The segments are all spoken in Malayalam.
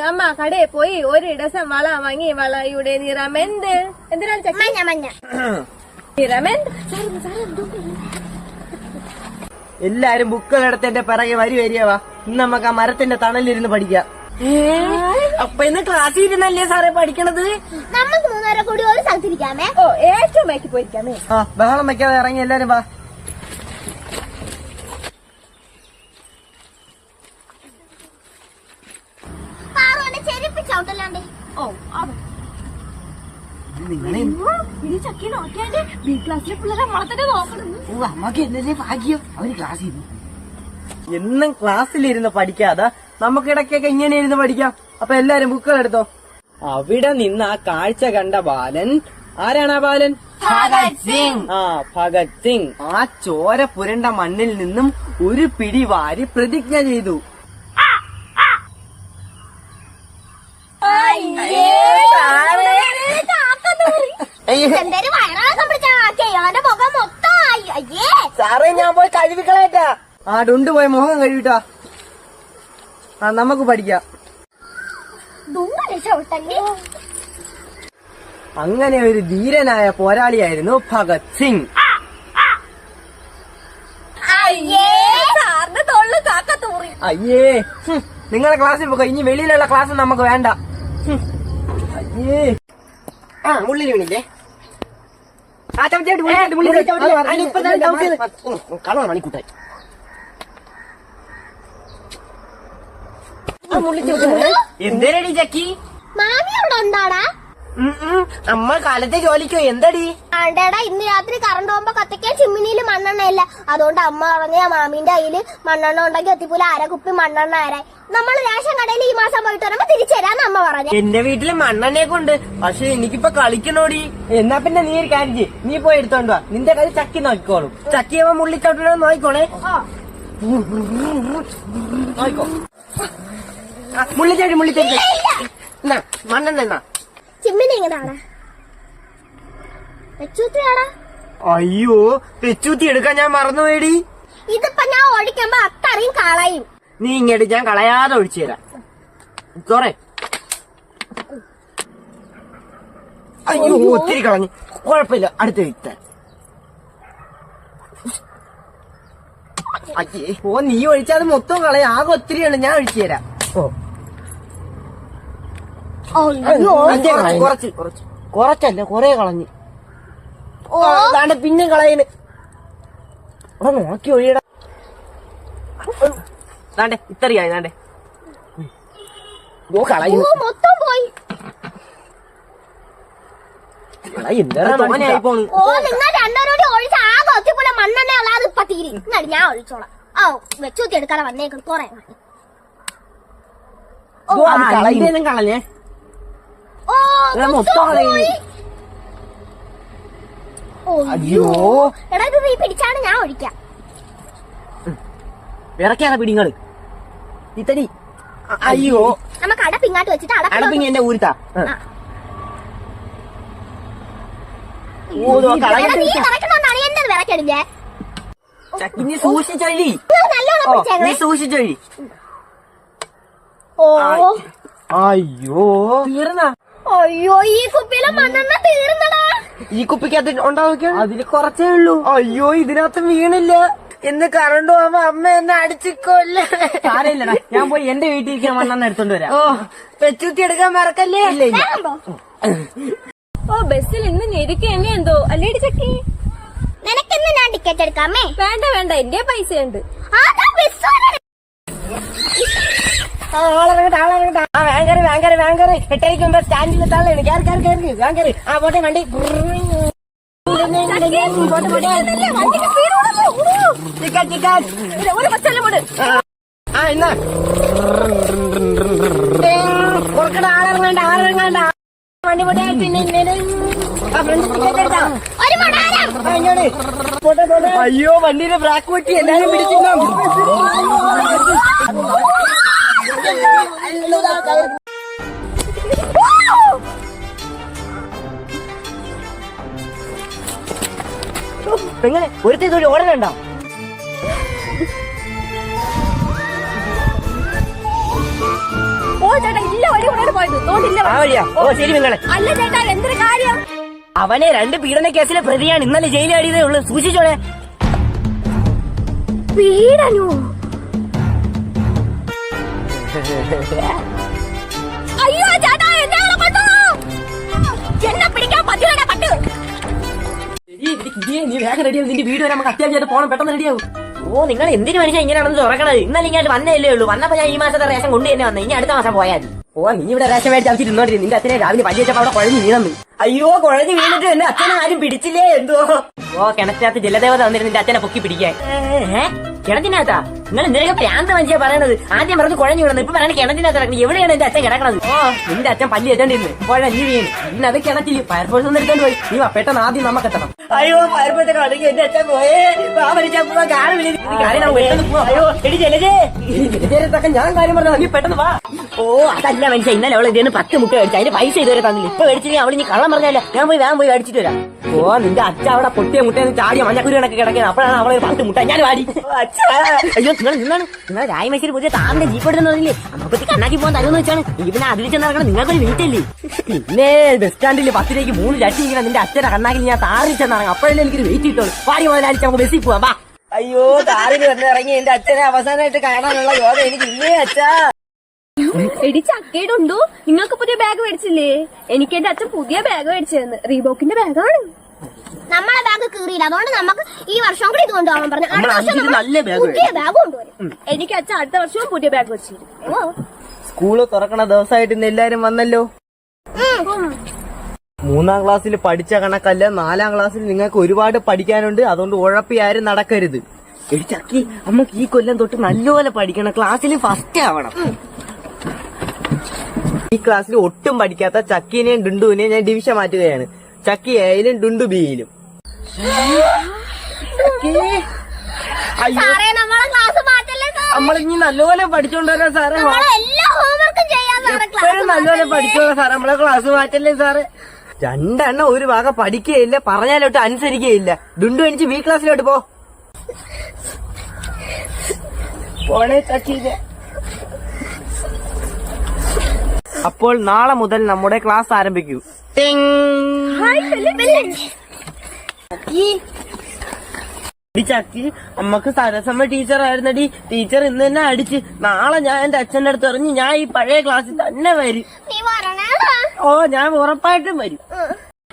അമ്മ കടയിൽ പോയി ഒരു ഡസൻ വള വാങ്ങി. വളയുടെ നിറം എന്തിനാണ് ചക്കി? മഞ്ഞ. നിറം എല്ലാരും ബുക്കുകളെടുത്ത് എന്റെ പിറകെ വരികവാ. ഇന്ന് നമുക്ക് ആ മരത്തിന്റെ തണലിരുന്ന് പഠിക്കാം. അപ്പൊ ഇന്ന് ക്ലാസ്സിൽ ഇരുന്നല്ലേ സാറേ പഠിക്കണത്? നമുക്ക് 3 നേരം കൂടി ഒരു സ്ഥലത്തിരിക്കാമേ. ഓ ഏറ്റവും ബാക്കി പോയിരിക്കാമേ. ആ ബഹളം വെക്കാതെ ഇറങ്ങി എല്ലാരും വാ. ചെരുപ്പ് ചവിട്ടല്ലാണ്ട്. ഓ ഇത് ചക്കി നോക്കിയാണ്ട് ബി ക്ലാസ്സിലെ പിള്ളേരെ നമ്മളെ നോക്കണം. ഓ അമ്മക്ക് എന്നേ ഭാഗ്യം അവര് ക്ലാസ്സിൽ ഇരുന്നു. എന്നും ക്ലാസ്സിലിരുന്ന് പഠിക്കാതെ നമുക്ക് ഇടയ്ക്കൊക്കെ ഇങ്ങനെ ഇരുന്ന് പഠിക്കാം. അപ്പൊ എല്ലാരും ബുക്കുകൾ എടുത്തോ. അവിടെ നിന്ന് ആ കാഴ്ച കണ്ട ബാലൻ ആരാണ്? ആ ബാലൻ ഭഗത് സിംഗ്. ഭഗത് സിംഗ് ആ ചോര പുരണ്ട മണ്ണിൽ നിന്നും ഒരു പിടി വാരി പ്രതിജ്ഞ ചെയ്തു. സാറേ ഞാൻ പോയി കഴുകിക്കളയട്ടാ. ഡുണ്ട് പോയി മുഖം കഴുകിട്ടാ. നമുക്ക് പഠിക്കാം. അങ്ങനെ ഒരു ധീരനായ പോരാളിയായിരുന്നു ഭഗത് സിംഗ്. അയ്യേ നിങ്ങളെ ക്ലാസ്സിൽ പോയി. ഇനി വെളിയിലുള്ള ക്ലാസ് നമുക്ക് വേണ്ട. അയ്യേ മുള്ളിൽ വീണില്ലേ? കളർ മണിക്കൂട്ടായി. എന്തേരടി ചക്കി? മാമി അവിടെ എന്താടാ? അമ്മ കാലത്തെ ജോലിക്കോ? എന്തടി? ആണ്ടേടാ ഇന്ന് രാത്രി കറണ്ട് പോകുമ്പോ കത്തിക്കാൻ ചിമ്മിനിയിൽ മണ്ണെണ്ണ ഇല്ല. അതുകൊണ്ട് അമ്മ പറഞ്ഞ മാമിന്റെ കയ്യില് മണ്ണെണ്ണ ഉണ്ടെങ്കിൽ എത്തിപ്പോലെ കുപ്പി മണ്ണെണ്ണ ആരായി. നമ്മൾ റേഷൻ കടയിൽ ഈ മാസം പോയിട്ട് വരുമ്പോ തിരിച്ചു തരാന്ന് അമ്മ പറഞ്ഞു. എന്റെ വീട്ടില് മണ്ണെണ്ണയൊക്കെ ഉണ്ട്. പക്ഷെ എനിക്കിപ്പൊ കളിക്കണോടി. എന്നാ പിന്നെ നീ ഒരു കാര്യം ചെയ്യ്. നീ പോയി എടുത്തോണ്ട് വാ. നിന്റെ കയ്യിൽ ചക്കി നോക്കിക്കോളും. ചക്കിയവ മുള്ളിച്ചോട്ടോ നോക്കിക്കോണേ. നോക്കോ മുള്ളിച്ചേടി മണ്ണെണ്ണ ചിമ്മിനി എങ്ങനെയാടാ? വെച്ചൂത്തിയാടാ? അയ്യോ വെച്ചൂത്തി എടുക്കാൻ ഞാൻ മറന്നുപോയടി. ഇതിപ്പോ ഞാൻ ഒഴിക്കുമ്പോ അത്രയും കളയും. നീ ഇങ്ങോട്ട് ഞാൻ കളയാതെ ഒഴിച്ചു തരാം. കൊറേ അയ്യോ ഒത്തിരി കളഞ്ഞു. കുഴപ്പമില്ല അടുത്ത വിത്താൻ. അയ്യേ ഓ നീ ഒഴിച്ചാൽ മൊത്തം കളയാ. ആകെ ഒത്തിരിയാണ്. ഞാൻ ഒഴിച്ചു തരാം. കുറച്ചല്ല കൊറേ കളഞ്ഞു. അതാണ്ട് പിന്നെ കളയണ്. നോക്കി ഒഴിയടാ. ദാണ്ടെ ഇത്രയായി. ദാണ്ടെ കളയുന്നു. മൊത്തം പോയി. തോനെയായി പോണു. നിങ്ങൾ രണ്ടോരോട് ഒഴിച്ച് ആകെ ഒത്തിപ്പോലെ മണ്ണെണ്ണ അല്ലാതെ ഇപ്പൊ തീരി. ഞാൻ ഒഴിച്ചോളാം. വെച്ചൂത്തി എടുക്കാതെ വന്നേക്കും. കൊറേ കളഞ്ഞേ. അയ്യോ എടാ ഇത് നീ പിടിച്ചാണ് ഞാൻ ഒഴിക്കാം. ഇറക്കാതെ പിടിങ്ങള് ഇത്തടി. അയ്യോ നമുക്ക് അടപ്പിങ്ങാട്ട് വെച്ചിട്ട് അടപ്പിങ്ങ എന്റെ ഊരുത്താ. ചക്കിനി സൂക്ഷിച്ചൊഴി. നീ സൂക്ഷിച്ചൊഴി. അയ്യോ തീർന്ന. അയ്യോ ഈ കുപ്പിയിലെ മണ്ണെണ്ണ തീർന്നടാ. ഈ കുപ്പിക്കകത്ത് ഉണ്ടാവും. അതില് കുറച്ചേ ഉള്ളൂ. അയ്യോ ഇതിനകത്ത് വീണില്ല. എന്ന് കറണ്ട് പോകുമ്പോ അമ്മ എന്നെ അടിച്ചിക്കോല്ലേ. സാരമില്ലടാ ഞാൻ പോയി എന്റെ വീട്ടിലേക്ക് മണ്ണെണ്ണ എടുത്തോണ്ട് വരാം. പെച്ചുത്തി എടുക്കാൻ മറക്കല്ലേ. ഓ ബസ്സിൽ ഇന്ന് ഞെരുക്കന്നെ എന്തോ അല്ലേടി ചക്കി? നിനക്കിന്ന് ഞാൻ ടിക്കറ്റ് എടുക്കാമേ? വേണ്ട വേണ്ട എന്റെ പൈസയുണ്ട്. എട്ടരയ്ക്ക് മുമ്പ് സ്റ്റാൻഡിൽ താളാണ്. കയറി പോട്ടെ വണ്ടി. ആളിറങ്ങാണ്ട വണ്ടി പോട്ടെ. അയ്യോ വണ്ടിയുടെ ബ്രാക്ക് പറ്റി എല്ലാരും പിടിച്ചിട്ടുണ്ടോ? എങ്ങനെ ഒരുത്തേക്ക് ഓടലുണ്ടോ? ഓ ചേട്ടാ ഇല്ല പോയത് തോന്നില്ല. ആ വഴിയാ? ഓ ശരി നിങ്ങളെ. അല്ല ചേട്ടാ, എന്തൊരു കാര്യം? അവനെ 2 പീഡന കേസിലെ പ്രതിയാണ്. ഇന്നലെ ജയിലിൽ അടിയതേ ഉള്ളൂ. സൂക്ഷിച്ചോളെ. പീഡനോ? അയ്യോ ചേട്ടാ, എന്നെ പിടിക്കാൻ പറ്റില്ല പട്ട്. നീ വേഗം റെഡിയാവും. നിന്റെ വീട് വരെ നമുക്ക് അത്യാവശ്യമായിട്ട് പോകണം. പെട്ടെന്ന് റെഡിയാവും. ഓ നിങ്ങൾ എന്തിനു മനുഷ്യൻ ഇങ്ങനെയാണെന്ന് തുറക്കണത്? ഇന്നലെ ഇങ്ങോട്ട് വന്നല്ലേ ഉള്ളൂ. വന്നപ്പോ ഞാൻ ഈ മാസത്തെ റേഷൻ കൊണ്ട് തന്നെ വന്നത്. ഇനി അടുത്ത മാസം പോയാൽ ഓ നീ ഇവിടെ റേഷൻ മേടിച്ച് അവിച്ചിരുന്നോണ്ടി. നിന്റെ അച്ഛനെ രാവിലെ പല്ല് വെച്ചപ്പോ അവിടെ കുഴഞ്ഞു വീണെന്ന്. അയ്യോ കുഴഞ്ഞു വീണിട്ട് എന്റെ അച്ഛനെ ആരും പിടിച്ചില്ലേ എന്തോ? ഓ കിണറ്റിനകത്ത് ജലദേവത വന്നിട്ട് നിന്റെ അച്ഛനെ പൊക്കി പിടിക്കാൻ. കിണറ്റിനകത്താ? നിങ്ങൾ എന്തെങ്കിലും പ്രാന്ത മനുഷ്യ പറയണത്? ആദ്യം പറഞ്ഞ് കുഴഞ്ഞു വീണത്, ഇപ്പൊ പറയണ കിണറ്റിനകത്ത് കിടക്കുന്നത്. എവിടെയാണ് എന്റെ അച്ഛൻ കിടക്കണത്? ഓ നിന്റെ അച്ഛൻ പല്ല് വെച്ചോണ്ടിരുന്നു കുഴഞ്ഞു വീണ്. ഇന്ന് അത് കിണറ്റിൽ ഫയർഫോഴ്സ് ഒന്നും എടുത്തോണ്ട് പോയി. നീ പെട്ടെന്ന് ആദ്യം നമ്മക്ക് എത്തണം. അയ്യോ ഫയർഫോഴ്സ് കടക്കി എന്റെ അച്ഛൻ പോയേ. ഞാൻ കാര്യം പറഞ്ഞ നീ പെട്ടെന്ന് വാ. ഓ അതല്ല മനുഷ്യ, ഇന്നലെ അവളെ ഇതിന് 10 മുട്ട മേടിച്ചു. അതിന്റെ പൈസ ഇതുവരെ തന്നില്ല. ഇപ്പൊ മേടിച്ചിട്ട് അവള് നീ കള്ളം പറഞ്ഞല്ല. ഞാൻ പോയി വേഗം പോയി മേടിച്ചിട്ട് വരാം. ഓ നിന്റെ അച്ഛ അവിടെ പൊട്ടിയ മുട്ടയെന്ന് ചാടിയ മഞ്ഞക്കുരു കണക്ക് കിടക്കുന്നത്. അപ്പോഴാണ് അവളെ 10 മുട്ട ഞാൻ വാടി. അയ്യോ നിങ്ങൾ രായമശ്ശേരി പുതിയ താറിന്റെ ജീപ്പ് എടുത്തുന്നില്ലേ? അമ്മപ്പത്തി കണ്ണാക്കി പോകാൻ തരുമെന്ന് വെച്ചാണ്. ഇതിനെ അതിൽ ചെന്നിറങ്ങണം. നിങ്ങൾക്കൊരു വീട്ടില്ലേ? പിന്നെ ബസ് സ്റ്റാൻഡിൽ 10 രൂപയ്ക്ക് 3 ലട്ടി ഇങ്ങനെ നിന്റെ അച്ഛനെ കണ്ണാക്കി ഞാൻ താറിൽ ചെന്നിറങ്ങാം. അപ്പോഴല്ലേ എനിക്കൊരു വെയിറ്റ് കിട്ടുള്ളൂ. വാടി മുതലാളിച്ച് നമുക്ക് ബസ്സിൽ പോവാം. വാ. അയ്യോ താറിൽ വന്നിറങ്ങി എന്റെ അച്ഛനെ അവസാനമായിട്ട് കാണാനുള്ള യോഗ എനിക്ക് ഇല്ലേ അച്ഛാ. എടി ചക്കേടുണ്ടോ? നിങ്ങൾക്ക് പുതിയ ബാഗ് മേടിച്ചില്ലേ? എനിക്ക് എന്റെ അച്ഛൻ പുതിയ ബാഗ് മേടിച്ചതെന്ന്. റീബോക്കിന്റെ ബാഗാണ്. നമ്മളെ ബാഗ് കീറിയില്ല, അതുകൊണ്ട് നമുക്ക് ഈ വർഷം കൂടി ഇത് കൊണ്ടുപോകാൻ പറഞ്ഞു. നല്ല ബാഗ് പുതിയ ബാഗ് കൊണ്ടുവരും. എനിക്ക് അച്ഛൻ അടുത്ത വർഷവും പുതിയ ബാഗ് വെച്ചിരുന്നു. സ്കൂള് തുറക്കണ ദിവസമായിട്ട് ഇന്ന് എല്ലാരും വന്നല്ലോ. 3-ാം ക്ലാസ്സിൽ പഠിച്ച കണക്കല്ല, 4-ാം ക്ലാസ്സിൽ നിങ്ങൾക്ക് ഒരുപാട് പഠിക്കാനുണ്ട്. അതുകൊണ്ട് ഉഴപ്പി ആരും നടക്കരുത്. എടി ചക്കി, നമുക്ക് ഈ കൊല്ലം തൊട്ട് നല്ലപോലെ പഠിക്കണം. ക്ലാസ്സിൽ ഫസ്റ്റ് ആവണം. ഈ ക്ലാസ്സിൽ ഒട്ടും പഠിക്കാത്ത ചക്കീനെയും ഡുണ്ടുവിനെയും ഞാൻ ഡിവിഷൻ മാറ്റുകയാണ്. ചക്കി എയിലും ഡുണ്ടു ബിയിലും. സാറേ, നമ്മളെ ക്ലാസ് മാറ്റല്ലേ സാർ? നമ്മളിനി നല്ലപോലെ പഠിച്ചോണ്ടല്ലോ സാറേ. എല്ലാ ഹോംവർക്കും ചെയ്യാൻ എപ്പോഴും നല്ലപോലെ പഠിച്ചോളാം സാറേ. നമ്മളെ ക്ലാസ് മാറ്റല്ലേ സാറേ? 2 എണ്ണം ഒരു ഭാഗ പഠിക്കുകയില്ല, പറഞ്ഞാലോട്ട് അനുസരിക്കുകയില്ല. ഡുണ്ടു എനിക്ക് ബി ക്ലാസ്സിലോട്ട് പോണേ ചക്കീനെ. അപ്പോൾ നാളെ മുതൽ നമ്മുടെ ക്ലാസ് ആരംഭിക്കൂ. ചക്കി അമ്മക്ക് സരസമ്മ ടീച്ചർ ആയിരുന്നടി. ടീച്ചർ ഇന്ന് തന്നെ അടിച്ച്. നാളെ ഞാൻ എന്റെ അച്ഛന്റെ അടുത്ത് എറിഞ്ഞ് ഞാൻ ഈ പഴയ ക്ലാസ്സിൽ തന്നെ വരും. ഓ ഞാൻ ഉറപ്പായിട്ടും വരും.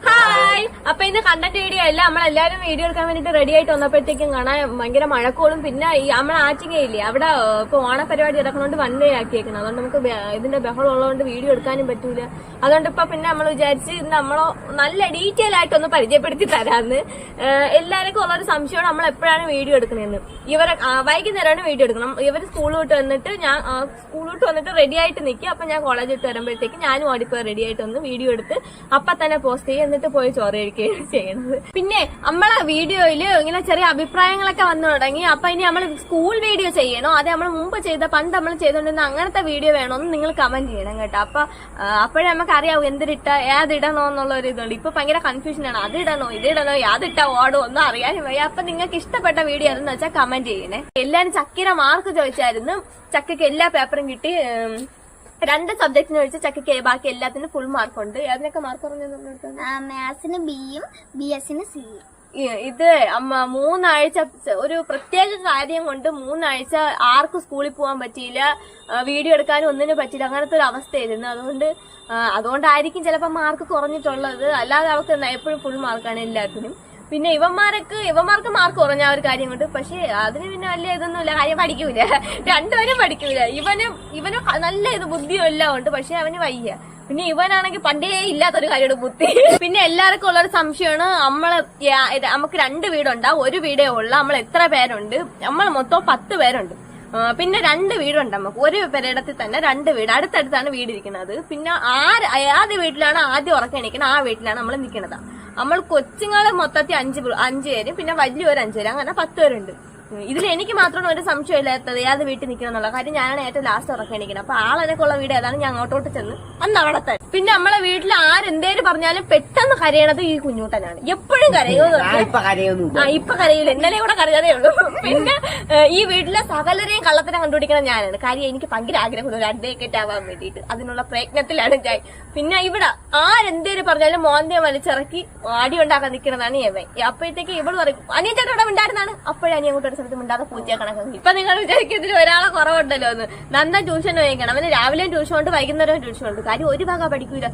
ഹായ്. അപ്പൊ ഇന്ന് കണ്ടന്റ് വീഡിയോ അല്ല, നമ്മളെല്ലാരും വീഡിയോ എടുക്കാൻ വേണ്ടിട്ട് റെഡി ആയിട്ട് വന്നപ്പോഴത്തേക്കും കാണാൻ ഭയങ്കര മഴക്കോളും. പിന്നെ ഈ നമ്മളെ ആറ്റിങ്ങയില്ലേ, അവിടെ ഇപ്പൊ ഓണപരിപാടി നടക്കണോണ്ട് വൺ ഡേ ആക്കിയേക്കണം. അതുകൊണ്ട് നമുക്ക് ഇതിന്റെ ബഹളം ഉള്ളതുകൊണ്ട് വീഡിയോ എടുക്കാനും പറ്റൂല. അതുകൊണ്ട് ഇപ്പൊ പിന്നെ നമ്മൾ വിചാരിച്ച് നമ്മളോ നല്ല ഡീറ്റെയിൽ ആയിട്ടൊന്ന് പരിചയപ്പെടുത്തി തരാന്ന്. എല്ലാവർക്കും ഉള്ളൊരു സംശയമാണ് നമ്മൾ എപ്പോഴാണ് വീഡിയോ എടുക്കണേന്ന്. ഇവരെ വൈകുന്നേരമാണ് വീഡിയോ എടുക്കണം. ഇവർ സ്കൂൾ വിട്ട് വന്നിട്ട് റെഡി ആയിട്ട് നിൽക്കും. അപ്പൊ ഞാൻ കോളേജ് വിട്ട് വരുമ്പോഴത്തേക്ക് ഞാനും ഓടിപ്പോയി റെഡി ആയിട്ട് വന്ന് വീഡിയോ എടുത്ത് അപ്പൊ തന്നെ പോസ്റ്റ് ചെയ്യും. എന്നിട്ട് പോയി ചോറ് കഴിക്കുകയാണ് ചെയ്യണത്. പിന്നെ നമ്മളെ വീഡിയോയില് ഇങ്ങനെ ചെറിയ അഭിപ്രായങ്ങളൊക്കെ വന്നു തുടങ്ങി. അപ്പൊ ഇനി നമ്മൾ സ്കൂൾ വീഡിയോ ചെയ്യണോ, അതെ നമ്മൾ മുമ്പ് പണ്ട് നമ്മൾ ചെയ്തോണ്ടിരുന്ന അങ്ങനത്തെ വീഡിയോ വേണോന്ന് നിങ്ങൾ കമന്റ് ചെയ്യണം കേട്ടോ. അപ്പൊ അപ്പോഴേ നമുക്ക് അറിയാവും എന്തിട്ട ഏതിടണോ എന്നുള്ള ഒരു ഇതുണ്ട്. ഇപ്പൊ ഭയങ്കര കൺഫ്യൂഷനാണ്. ഇതിടണോ യാതിട്ടാ ഓടോ ഒന്നും അറിയാനും വയ്യ. അപ്പൊ നിങ്ങൾക്ക് ഇഷ്ടപ്പെട്ട വീഡിയോ അതെന്ന് വെച്ചാൽ കമന്റ് ചെയ്യണേ. എല്ലാരും ചക്കിര മാർക്ക് ചോദിച്ചായിരുന്നു. ചക്കയ്ക്ക് എല്ലാ പേപ്പറും കിട്ടി. 2 സബ്ജക്റ്റിന് ഒഴിച്ച് ചക്കയ്ക്ക് ബാക്കി എല്ലാത്തിനും ഫുൾ മാർക്കുണ്ട്. അതിനൊക്കെ മാർക്ക് പറഞ്ഞു. മാത്സിന് ബിയും BS-ന് സിയും. ഇത് 3 ആഴ്ച ഒരു പ്രത്യേക കാര്യം കൊണ്ട് 3 ആഴ്ച ആർക്കും സ്കൂളിൽ പോകാൻ പറ്റിയില്ല, വീഡിയോ എടുക്കാനും ഒന്നിനും പറ്റില്ല. അങ്ങനത്തെ ഒരു അവസ്ഥയായിരുന്നു. അതുകൊണ്ടായിരിക്കും ചിലപ്പോൾ മാർക്ക് കുറഞ്ഞിട്ടുള്ളത്. അല്ലാതെ അവർക്ക് എപ്പോഴും ഫുൾ മാർക്കാണ് എല്ലാത്തിനും. പിന്നെ ഇവന്മാർക്ക് മാർക്ക് കുറഞ്ഞ ഒരു കാര്യം കൊണ്ട്. പക്ഷെ അതിന് പിന്നെ വലിയ ഇതൊന്നുമില്ല, കാര്യം പഠിക്കൂല. 2 പേരും പഠിക്കൂല. ഇവന് നല്ല ബുദ്ധിയും എല്ലാം ഉണ്ട്, പക്ഷെ അവന് വയ്യ. പിന്നെ ഇവനാണെങ്കിൽ പണ്ടേ ഇല്ലാത്തൊരു കാര്യമാണ് ബുദ്ധി. പിന്നെ എല്ലാവർക്കും ഉള്ളൊരു സംശയമാണ്, നമുക്ക് 2 വീടുണ്ടാവും, ഒരു വീടേ ഉള്ള. നമ്മൾ എത്ര പേരുണ്ട്? നമ്മൾ മൊത്തം 10 പേരുണ്ട്. പിന്നെ 2 വീടുണ്ട് നമുക്ക്. ഒരു പെരയിടത്തിൽ തന്നെ 2 വീട്, അടുത്തടുത്താണ് വീടിരിക്കുന്നത്. പിന്നെ ആദ്യ വീട്ടിലാണ് ആദ്യം ഉറക്കം എണീക്കുന്നത്, ആ വീട്ടിലാണ് നമ്മൾ നിൽക്കുന്നത്. നമ്മൾ കൊച്ചുങ്ങള് മൊത്തത്തിൽ 5 പേരും, പിന്നെ വലിയൊരു 5 പേര്, അങ്ങനെ 10 പേരുണ്ട്. ഇതിൽ എനിക്ക് മാത്രമാണ് ഒരു സംശയം ഇല്ലാത്തത് ഏത് വീട്ടിൽ നിൽക്കണം എന്നുള്ള കാര്യം. ഞാനാണ് ഏറ്റവും ലാസ്റ്റ് ഉറക്കം എണീക്കണം. അപ്പൊ ആളെനക്കുള്ള വീട് ഏതാണ് ഞാൻ അങ്ങോട്ടോട്ട് ചെന്ന് അന്ന് അവിടെ തന്നെ. പിന്നെ നമ്മളെ വീട്ടിൽ ആരെന്തേലും പറഞ്ഞാലും പെട്ടെന്ന് കരയണത് ഈ കുഞ്ഞൂട്ടനാണ്. എപ്പോഴും കരയുമെന്ന്. ഇപ്പൊ കരയില്ല, ഇന്നലെ കൂടെ കരഞ്ഞതേ ഉള്ളൂ. പിന്നെ ഈ വീട്ടിലെ സകലരെയും കള്ളത്തിനെ കണ്ടുപിടിക്കണം ഞാനാണ്. കാര്യം എനിക്ക് ഭയങ്കര ആഗ്രഹമുണ്ട് ഒരു അഡ്വക്കേറ്റ് ആവാൻ വേണ്ടിയിട്ട്. അതിനുള്ള പ്രയത്നത്തിലാണ് ഞാൻ. പിന്നെ ഇവിടെ ആരെന്തേലും പറഞ്ഞാലും മോന്തിയെ വലിച്ചിറക്കി അടി ഉണ്ടാക്കാൻ നിൽക്കണതാണ് ഇവൻ. അപ്പോഴത്തേക്ക് ഇവള് പറയും അനിയൻ ചേട്ടൻ ഇവിടെ മിണ്ടായിരുന്നാണ്. അപ്പോഴേ അനിയൻ അങ്ങോട്ട് ഒരു സ്ഥലത്ത് മിണ്ടാതെ പൂച്ച കണക്കാക്കി. ഇപ്പൊ നിങ്ങൾ വിചാരിക്കും ഇതിൽ ഒരാളെ കുറവുണ്ടല്ലോ എന്ന്. നന്നാ ട്യൂഷൻ വഹിക്കണം. അവന് രാവിലെയും ട്യൂഷൻ ഉണ്ട്, വൈകുന്നേരവും ട്യൂഷൻ ഉണ്ട്. കാര്യം ഒരു ഭാഗം പഠിക്കൂല.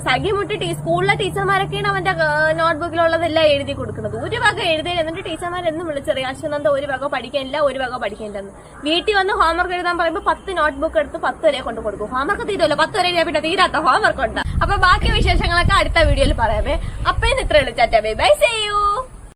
സഖി മുട്ടി സ്കൂളിലെ ടീച്ചർമാരൊക്കെയാണ് അവന്റെ നോട്ട്ബുക്കിലുള്ളതെല്ലാം എഴുതി കൊടുക്കുന്നത്. ഒരു ഭാഗം എഴുതി. എന്നിട്ട് ടീച്ചർമാരെന്നും വിളിച്ചറിയാം അശ്വനന്ദ ഒരു ഭാഗം പഠിക്കാനില്ല, ഒരു ഭാഗം പഠിക്കേണ്ടെന്ന്. വീട്ടിൽ വന്ന് ഹോംവർക്ക് എഴുതാൻ പറയുമ്പോൾ 10 നോട്ട്ബുക്ക് എടുത്ത് 10 വരെ കൊണ്ട് കൊടുക്കും. ഹോംവർക്ക് തീരുമല്ലോ, 10 വരെ പിന്നെ തീരാത്ത ഹോംവർക്ക് ഉണ്ട്. അപ്പൊ ബാക്കി വിശേഷങ്ങളൊക്കെ അടുത്ത വീഡിയോയിൽ പറയാമേ. അപ്പൊ ഇന്ന് ഇത്ര വിളിച്ചാറ്റ ബൈ ബൈ, സീ യു.